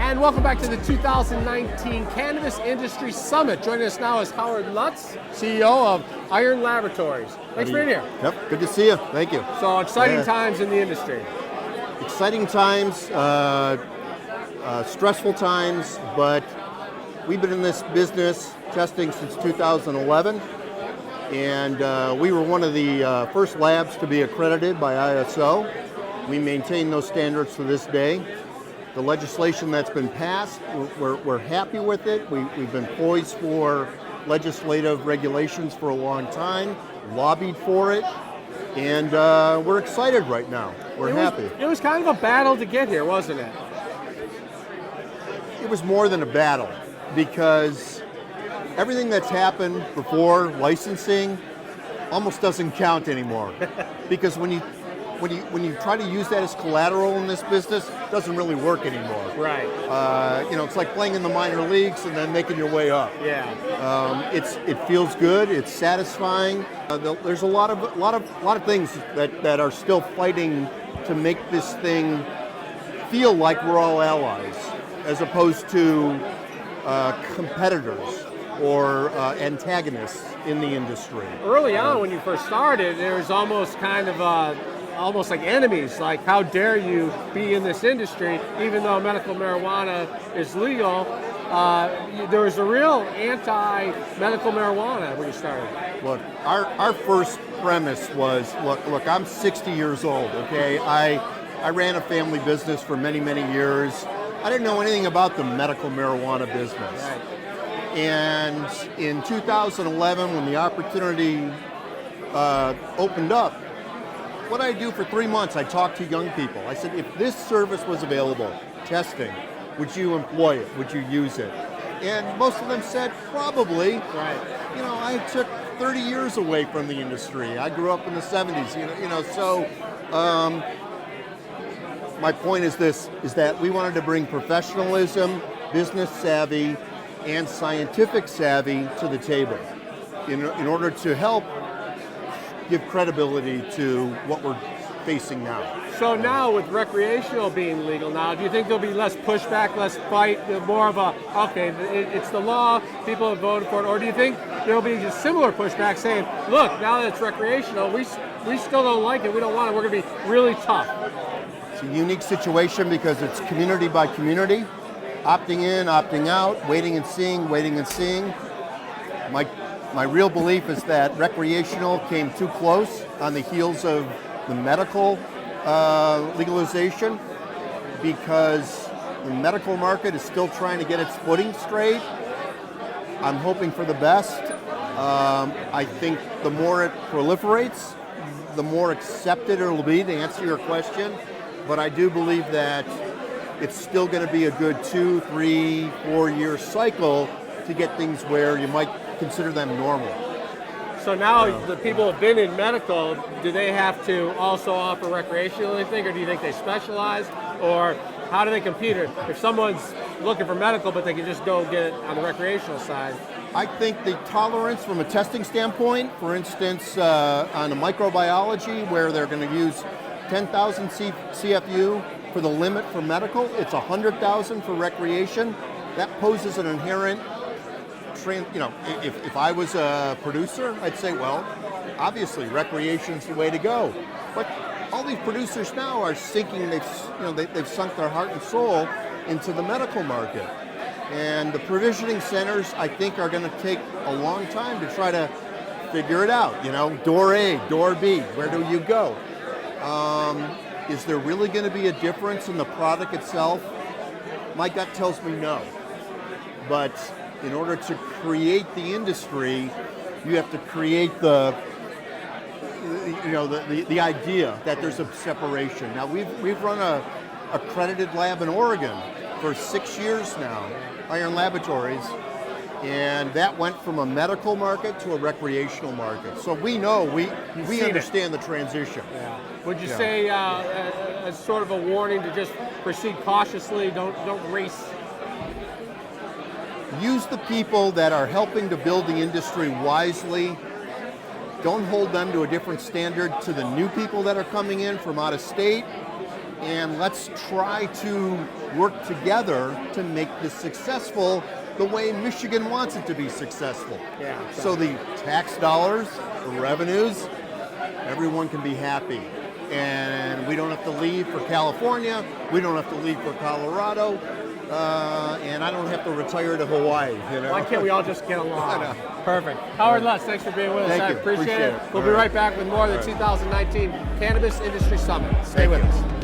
And welcome back to the 2019 Cannabis Industry Summit. Joining us now is Howard Lutz, CEO of Iron Laboratories. Thanks for being here. Yep, good to see you. Thank you. So exciting times in the industry. Exciting times, stressful times, but we've been in this business testing since 2011, and we were one of the first labs to be accredited by ISO. We maintain those standards to this day. The legislation that's been passed, we're happy with it. We've been poised for legislative regulations for a long time, lobbied for it, and we're excited right now. We're happy. It was kind of a battle to get here, wasn't it? It was more than a battle, because everything that's happened before licensing almost doesn't count anymore. Because when you try to use that as collateral in this business, it doesn't really work anymore. Right. It's like playing in the minor leagues and then making your way up. Yeah. It feels good. It's satisfying. There's a lot of things that are still fighting to make this thing feel like we're all allies, as opposed to competitors or antagonists in the industry. Early on, when you first started, there was almost kind of almost like enemies, like how dare you be in this industry, even though medical marijuana is legal. There was a real anti-medical marijuana when you started. Look, our first premise was, look, I'm 60 years old, okay? I ran a family business for many, many years. I didn't know anything about the medical marijuana business. Right. And in 2011, when the opportunity opened up, what I do for 3 months, I talked to young people. I said, if this service was available, testing, would you employ it? Would you use it? And most of them said, probably. Right. You know, I took 30 years away from the industry. I grew up in the 70s, so my point is this, is that we wanted to bring professionalism, business savvy, and scientific savvy to the table in order to help give credibility to what we're facing now. So now with recreational being legal now, do you think there'll be less pushback, less fight, more of a, okay, it's the law, people have voted for it, or do you think there'll be a similar pushback saying, look, now that it's recreational, we still don't like it, we don't want it, we're going to be really tough? It's a unique situation because it's community by community, opting in, opting out, waiting and seeing. My real belief is that recreational came too close on the heels of the medical legalization, because the medical market is still trying to get its footing straight. I'm hoping for the best. I think the more it proliferates, the more accepted it will be, to answer your question. But I do believe that it's still going to be a good 2, 3, 4 year cycle to get things where you might consider them normal. So now the people who have been in medical, do they have to also offer recreational, do you think, or do you think they specialize? Or how do they compete? If someone's looking for medical but they can just go get it on the recreational side? I think the tolerance from a testing standpoint, for instance, on the microbiology, where they're going to use 10,000 CFU for the limit for medical, it's 100,000 for recreation. That poses an inherent, if I was a producer, I'd say, well, obviously recreation's the way to go. But all these producers now are sinking, they've sunk their heart and soul into the medical market. And the provisioning centers, I think, are going to take a long time to try to figure it out. Door A, door B, where do you go? Is there really going to be a difference in the product itself? My gut tells me no. But in order to create the industry, you have to create the idea that there's a separation. Now we've run a accredited lab in Oregon for 6 years now, Iron Laboratories, and that went from a medical market to a recreational market. So we know, we understand the transition. Yeah. Would you say as sort of a warning to just proceed cautiously, don't race? Use the people that are helping to build the industry wisely. Don't hold them to a different standard to the new people that are coming in from out of state. and let's try to work together to make this successful the way Michigan wants it to be successful. Yeah. So the tax dollars, the revenues, everyone can be happy. And we don't have to leave for California, we don't have to leave for Colorado, and I don't have to retire to Hawaii. You know? Why can't we all just get along? I know. Perfect. Howard Lutz, thanks for being with us. Thank I you. appreciate Appreciate it. it. We'll All be right. right back with more of the 2019 Cannabis Industry Summit. Stay Thank with you. us.